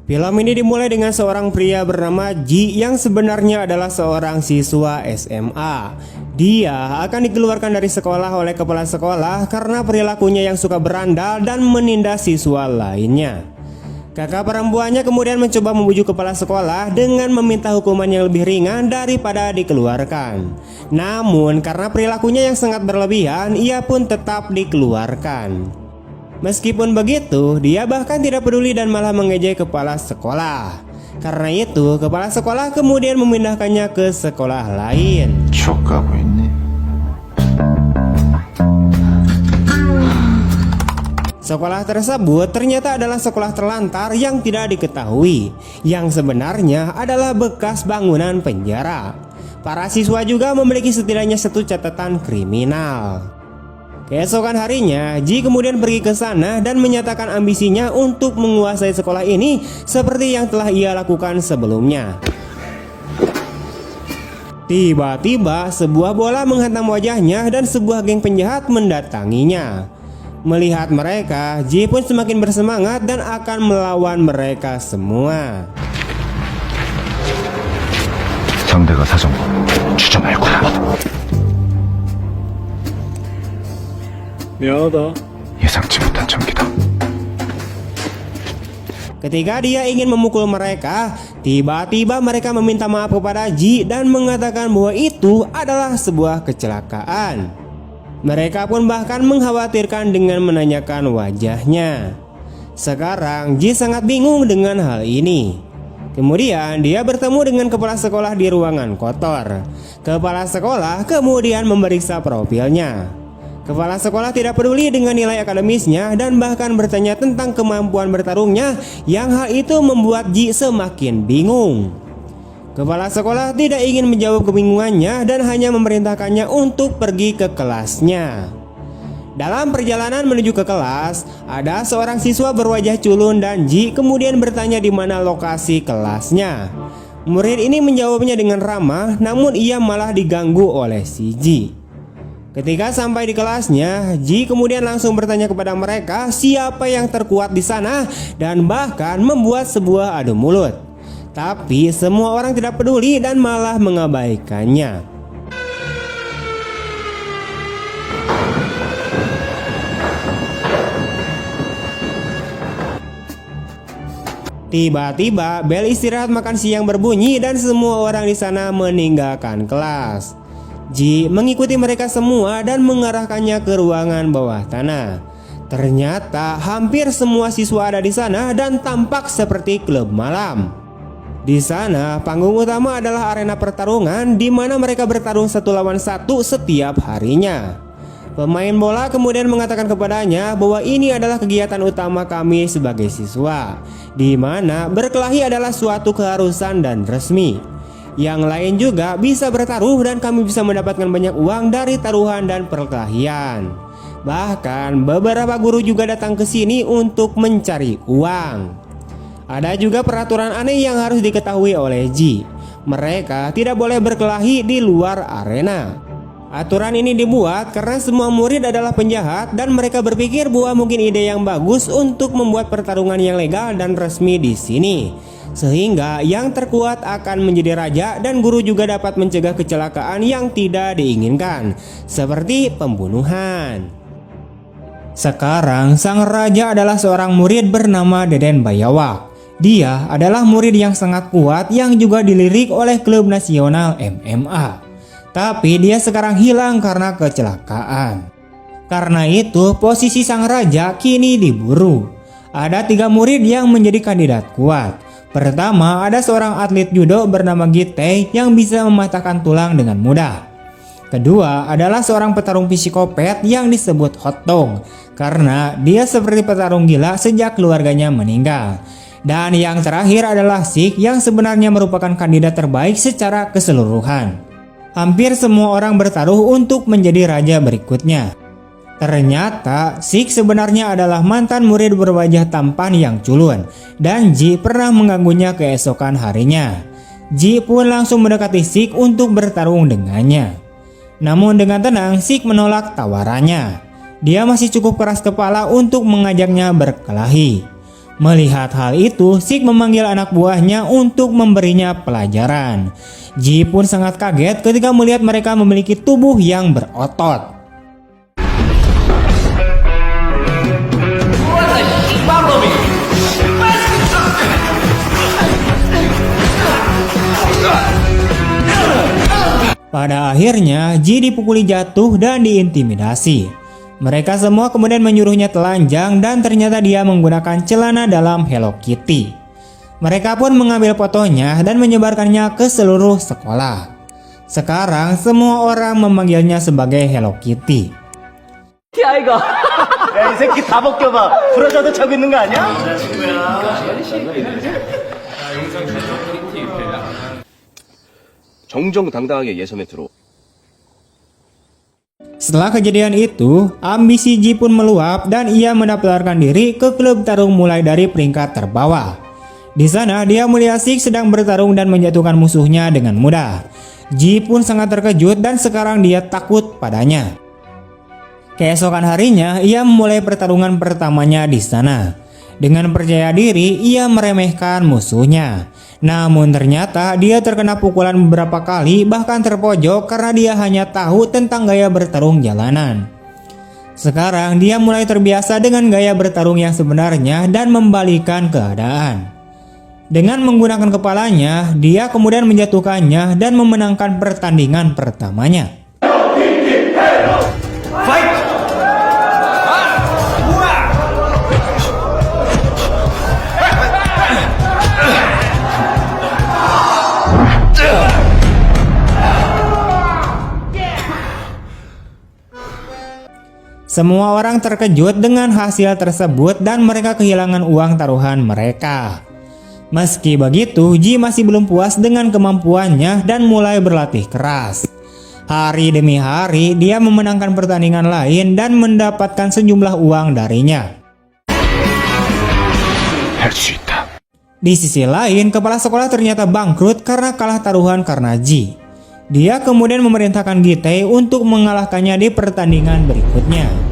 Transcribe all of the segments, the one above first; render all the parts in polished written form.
Film ini dimulai dengan seorang pria bernama Ji yang sebenarnya adalah seorang siswa SMA. Dia akan dikeluarkan dari sekolah oleh kepala sekolah karena perilakunya yang suka berandal dan menindas siswa lainnya. Kakak perempuannya kemudian mencoba membujuk kepala sekolah dengan meminta hukuman yang lebih ringan daripada dikeluarkan. Namun karena perilakunya yang sangat berlebihan, ia pun tetap dikeluarkan. Meskipun begitu, dia bahkan tidak peduli dan malah mengejek kepala sekolah. Karena itu, kepala sekolah kemudian memindahkannya ke sekolah lain. Sekolah tersebut ternyata adalah sekolah terlantar yang tidak diketahui, yang sebenarnya adalah bekas bangunan penjara. Para siswa juga memiliki setidaknya satu catatan kriminal. Keesokan harinya, Ji kemudian pergi ke sana dan menyatakan ambisinya untuk menguasai sekolah ini seperti yang telah ia lakukan sebelumnya. Tiba-tiba sebuah bola menghantam wajahnya dan sebuah geng penjahat mendatanginya. Melihat mereka, Ji pun semakin bersemangat dan akan melawan mereka semua. 상대가 사정고 주저 말거라. 미안하다. 예상치 못한 전기다. Ketika dia ingin memukul mereka, tiba-tiba mereka meminta maaf kepada Ji dan mengatakan bahwa itu adalah sebuah kecelakaan. Mereka pun bahkan mengkhawatirkan dengan menanyakan wajahnya. Sekarang Ji sangat bingung dengan hal ini. Kemudian dia bertemu dengan kepala sekolah di ruangan kotor. Kepala sekolah kemudian memeriksa profilnya. Kepala sekolah tidak peduli dengan nilai akademisnya dan bahkan bertanya tentang kemampuan bertarungnya, yang hal itu membuat Ji semakin bingung. Kepala sekolah tidak ingin menjawab kebingungannya dan hanya memerintahkannya untuk pergi ke kelasnya. Dalam perjalanan menuju ke kelas, ada seorang siswa berwajah culun dan Ji kemudian bertanya di mana lokasi kelasnya. Murid ini menjawabnya dengan ramah, namun ia malah diganggu oleh si Ji. Ketika sampai di kelasnya, Ji kemudian langsung bertanya kepada mereka siapa yang terkuat di sana dan bahkan membuat sebuah adu mulut. Tapi semua orang tidak peduli dan malah mengabaikannya. Tiba-tiba bel istirahat makan siang berbunyi dan semua orang di sana meninggalkan kelas. Ji mengikuti mereka semua dan mengarahkannya ke ruangan bawah tanah. Ternyata hampir semua siswa ada di sana dan tampak seperti klub malam. Di sana panggung utama adalah arena pertarungan di mana mereka bertarung 1 lawan 1 setiap harinya. Pemain bola kemudian mengatakan kepadanya bahwa ini adalah kegiatan utama kami sebagai siswa, di mana berkelahi adalah suatu keharusan dan resmi. Yang lain juga bisa bertaruh dan kami bisa mendapatkan banyak uang dari taruhan dan perkelahian. Bahkan beberapa guru juga datang ke sini untuk mencari uang. Ada juga peraturan aneh yang harus diketahui oleh Ji. Mereka tidak boleh berkelahi di luar arena. Aturan ini dibuat karena semua murid adalah penjahat dan mereka berpikir bahwa mungkin ide yang bagus untuk membuat pertarungan yang legal dan resmi di sini. Sehingga yang terkuat akan menjadi raja dan guru juga dapat mencegah kecelakaan yang tidak diinginkan, seperti pembunuhan. Sekarang sang raja adalah seorang murid bernama Deden Bayawak. Dia adalah murid yang sangat kuat yang juga dilirik oleh klub nasional MMA. Tapi dia sekarang hilang karena kecelakaan. Karena itu posisi sang raja kini diburu. Ada 3 murid yang menjadi kandidat kuat. Pertama, ada seorang atlet judo bernama Gite yang bisa mematahkan tulang dengan mudah. Kedua, adalah seorang petarung psikopat yang disebut Hotdog karena dia seperti petarung gila sejak keluarganya meninggal. Dan yang terakhir adalah Sik yang sebenarnya merupakan kandidat terbaik secara keseluruhan. Hampir semua orang bertaruh untuk menjadi raja berikutnya. Ternyata Sik sebenarnya adalah mantan murid berwajah tampan yang culun dan Ji pernah mengganggunya keesokan harinya. Ji pun langsung mendekati Sik untuk bertarung dengannya. Namun dengan tenang Sik menolak tawarannya. Dia masih cukup keras kepala untuk mengajaknya berkelahi. Melihat hal itu, Sik memanggil anak buahnya untuk memberinya pelajaran. Ji pun sangat kaget ketika melihat mereka memiliki tubuh yang berotot. Pada akhirnya, Ji dipukuli jatuh dan diintimidasi. Mereka semua kemudian menyuruhnya telanjang dan ternyata dia menggunakan celana dalam Hello Kitty. Mereka pun mengambil fotonya dan menyebarkannya ke seluruh sekolah. Sekarang semua orang memanggilnya sebagai Hello Kitty. 아이가 야, 이 새끼 다 벗겨봐. 브라자도 차고 있는 거 아니야? 정정당당하게 예선에 들어. Setelah kejadian itu, ambisi Ji pun meluap dan ia mendaftarkan diri ke klub tarung mulai dari peringkat terbawah. Di sana dia melihat Sik sedang bertarung dan menjatuhkan musuhnya dengan mudah. Ji pun sangat terkejut dan sekarang dia takut padanya. Keesokan harinya, ia memulai pertarungan pertamanya di sana. Dengan percaya diri, ia meremehkan musuhnya. Namun ternyata dia terkena pukulan beberapa kali, bahkan terpojok karena dia hanya tahu tentang gaya bertarung jalanan. Sekarang dia mulai terbiasa dengan gaya bertarung yang sebenarnya dan membalikan keadaan. Dengan menggunakan kepalanya, dia kemudian menjatuhkannya dan memenangkan pertandingan pertamanya. Semua orang terkejut dengan hasil tersebut dan mereka kehilangan uang taruhan mereka. Meski begitu, Ji masih belum puas dengan kemampuannya dan mulai berlatih keras. Hari demi hari, dia memenangkan pertandingan lain dan mendapatkan sejumlah uang darinya. 할 수 있다. Di sisi lain, kepala sekolah ternyata bangkrut karena kalah taruhan karena Ji. Dia kemudian memerintahkan Gitae untuk mengalahkannya di pertandingan berikutnya.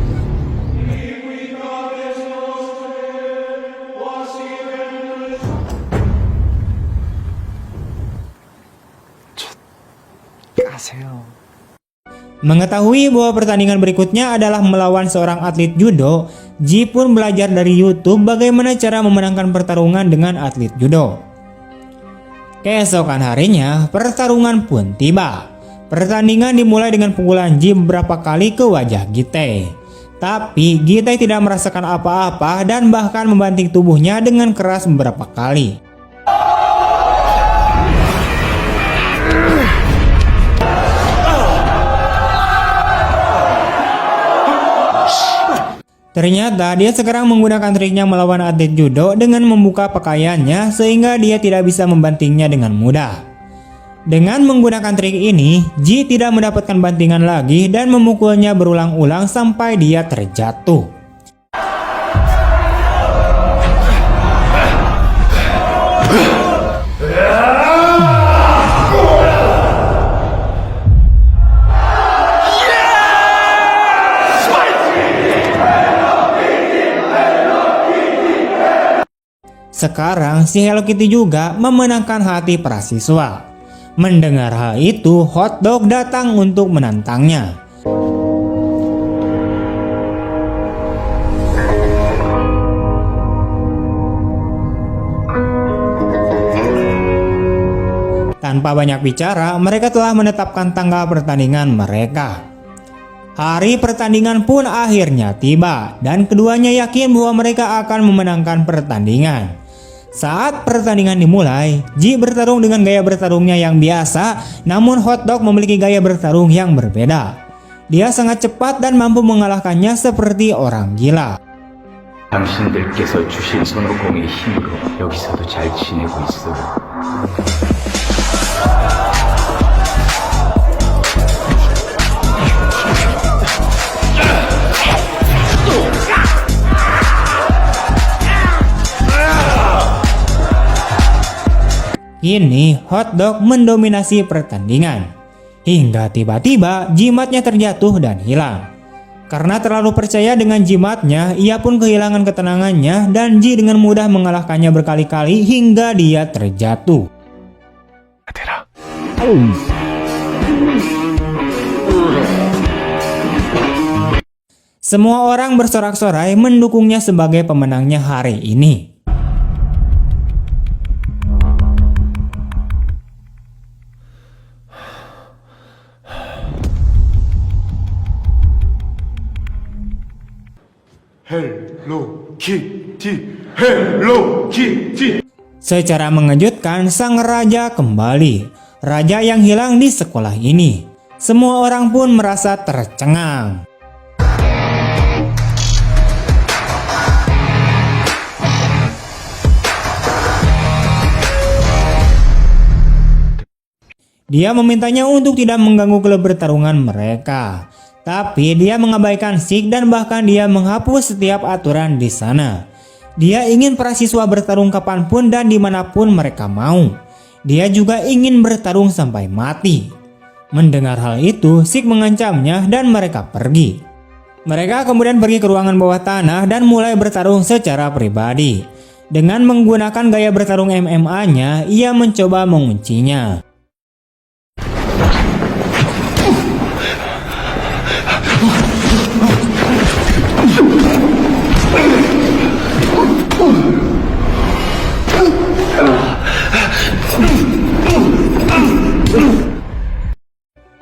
Mengetahui bahwa pertandingan berikutnya adalah melawan seorang atlet judo, Ji pun belajar dari YouTube bagaimana cara memenangkan pertarungan dengan atlet judo. Keesokan harinya, pertarungan pun tiba. Pertandingan dimulai dengan pukulan Ji beberapa kali ke wajah Gitae. Tapi Gitae tidak merasakan apa-apa dan bahkan membanting tubuhnya dengan keras beberapa kali. Ternyata dia sekarang menggunakan triknya melawan atlet judo dengan membuka pakaiannya sehingga dia tidak bisa membantingnya dengan mudah. Dengan menggunakan trik ini, Ji tidak mendapatkan bantingan lagi dan memukulnya berulang-ulang sampai dia terjatuh. Sekarang si Hello Kitty juga memenangkan hati para siswa. Mendengar hal itu, Hotdog datang untuk menantangnya. Tanpa banyak bicara, mereka telah menetapkan tanggal pertandingan mereka. Hari pertandingan pun akhirnya tiba dan keduanya yakin bahwa mereka akan memenangkan pertandingan. Saat pertandingan dimulai, Ji bertarung dengan gaya bertarungnya yang biasa, namun Hotdog memiliki gaya bertarung yang berbeda. Dia sangat cepat dan mampu mengalahkannya seperti orang gila. 당신들께서 주신 손오공의 힘으로 여기서도 잘 지내고 있어. Kini Hotdog mendominasi pertandingan. Hingga tiba-tiba jimatnya terjatuh dan hilang. Karena terlalu percaya dengan jimatnya, ia pun kehilangan ketenangannya dan Ji dengan mudah mengalahkannya berkali-kali hingga dia terjatuh. 대라. Semua orang bersorak-sorai mendukungnya sebagai pemenangnya hari ini. 헬로 키티. 헬로 키티. Secara mengejutkan, sang raja kembali. Raja yang hilang di sekolah ini. Semua orang pun merasa tercengang. Dia memintanya untuk tidak mengganggu klub pertarungan mereka. Tapi dia mengabaikan Zeke dan bahkan dia menghapus setiap aturan di sana. Dia ingin para siswa bertarung kapanpun dan dimanapun mereka mau. Dia juga ingin bertarung sampai mati. Mendengar hal itu, Zeke mengancamnya dan mereka pergi. Mereka kemudian pergi ke ruangan bawah tanah dan mulai bertarung secara pribadi. Dengan menggunakan gaya bertarung MMA-nya, ia mencoba menguncinya.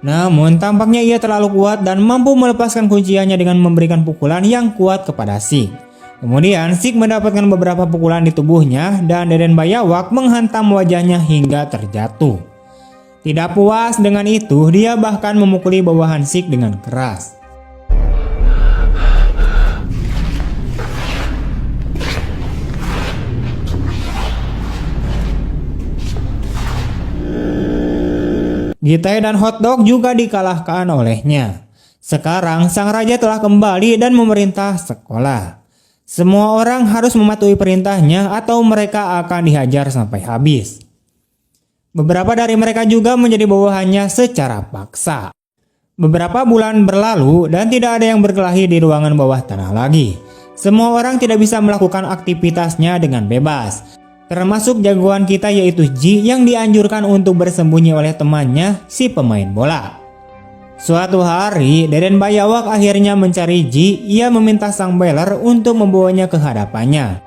Namun tampaknya ia terlalu kuat dan mampu melepaskan kunciannya dengan memberikan pukulan yang kuat kepada Zeke. Kemudian Zeke mendapatkan beberapa pukulan di tubuhnya dan Deden Bayawak menghantam wajahnya hingga terjatuh. Tidak puas dengan itu, dia bahkan memukuli bawahan Zeke dengan keras. Gitai dan Hotdog juga dikalahkan olehnya. Sekarang sang raja telah kembali dan memerintah sekolah. Semua orang harus mematuhi perintahnya atau mereka akan dihajar sampai habis. Beberapa dari mereka juga menjadi bawahannya secara paksa. Beberapa bulan berlalu dan tidak ada yang berkelahi di ruangan bawah tanah lagi. Semua orang tidak bisa melakukan aktivitasnya dengan bebas. Termasuk jagoan kita yaitu Ji yang dianjurkan untuk bersembunyi oleh temannya si pemain bola. Suatu hari Deden Bayawak akhirnya mencari Ji. Ia meminta sang Beller untuk membawanya ke hadapannya.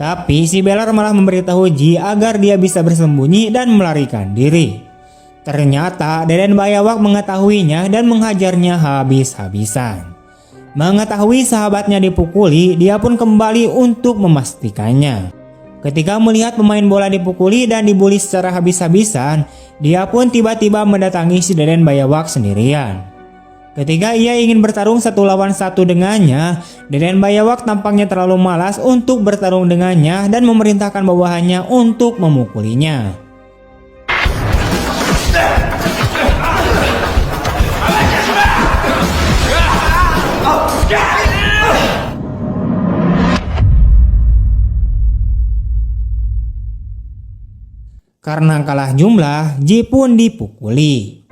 Tapi si Beller malah memberitahu Ji agar dia bisa bersembunyi dan melarikan diri. Ternyata Deden Bayawak mengetahuinya dan menghajarnya habis-habisan. Mengetahui sahabatnya dipukuli, dia pun kembali untuk memastikannya. Ketika melihat pemain bola dipukuli dan dibully secara habis-habisan, dia pun tiba-tiba mendatangi si Deden Bayawak sendirian. Ketika ia ingin bertarung 1 lawan 1 dengannya, Deden Bayawak tampaknya terlalu malas untuk bertarung dengannya dan memerintahkan bawahannya untuk memukulinya. Karena kalah jumlah, Ji pun dipukuli.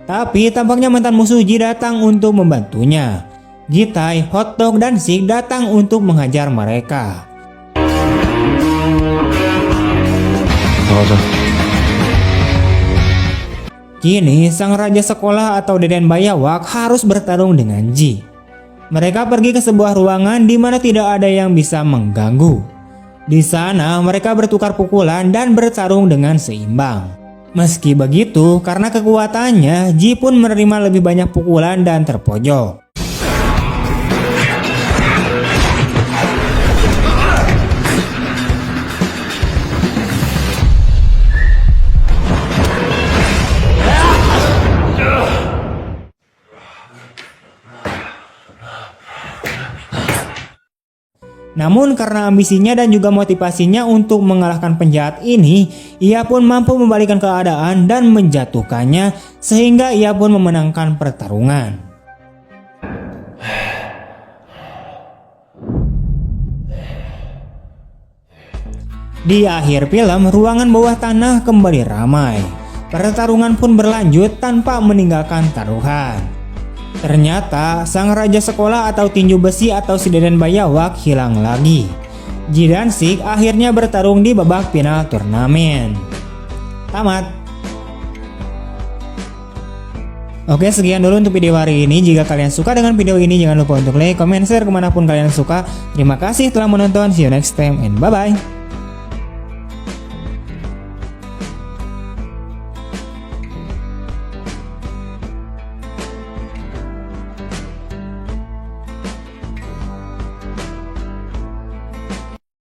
Tapi tampaknya mantan musuh Ji datang untuk membantunya. Gitai, Hotdog, dan Zeke datang untuk menghajar mereka. Kini sang raja sekolah atau Deden Bayawak harus bertarung dengan Ji. Mereka pergi ke sebuah ruangan di mana tidak ada yang bisa mengganggu. Di sana mereka bertukar pukulan dan bertarung dengan seimbang. Meski begitu, karena kekuatannya, Ji pun menerima lebih banyak pukulan dan terpojok. Namun karena ambisinya dan juga motivasinya untuk mengalahkan penjahat ini, ia pun mampu membalikkan keadaan dan menjatuhkannya sehingga ia pun memenangkan pertarungan. Di akhir film, ruangan bawah tanah kembali ramai. Pertarungan pun berlanjut tanpa meninggalkan taruhan. Ternyata sang raja sekolah atau tinju besi atau si Deden Bayawak hilang lagi. Ji dan Sik akhirnya bertarung di babak final turnamen. Tamat. Oke, sekian dulu untuk video hari ini. Jika kalian suka dengan video ini, jangan lupa untuk like, comment, share kemanapun kalian suka. Terima kasih telah menonton. See you next time and bye-bye.